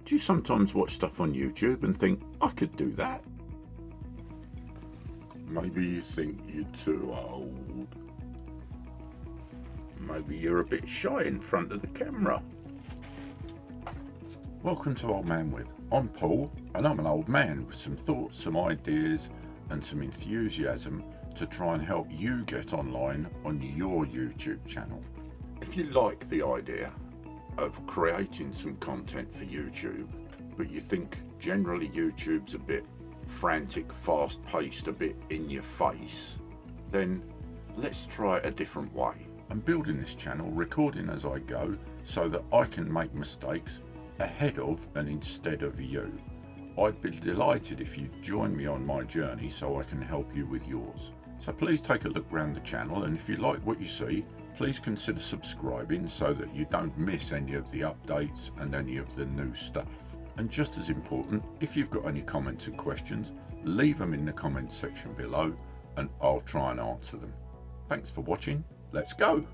Do you sometimes watch stuff on YouTube and think, I could do that? Maybe you think you're too old. Maybe you're a bit shy in front of the camera. Welcome to Old Man With. I'm Paul, and I'm an old man with some thoughts, some ideas, and some enthusiasm to try and help you get online on your YouTube channel. If you like the idea of creating some content for YouTube, but you think generally YouTube's a bit frantic, fast-paced, a bit in your face, then let's try a different way. I'm building this channel, recording as I go, so that I can make mistakes ahead of and instead of you. I'd be delighted if you'd join me on my journey so I can help you with yours. So please take a look around the channel, and if you like what you see, please consider subscribing so that you don't miss any of the updates and any of the new stuff. And just as important, if you've got any comments and questions, leave them in the comments section below and I'll try and answer them. Thanks for watching. Let's go.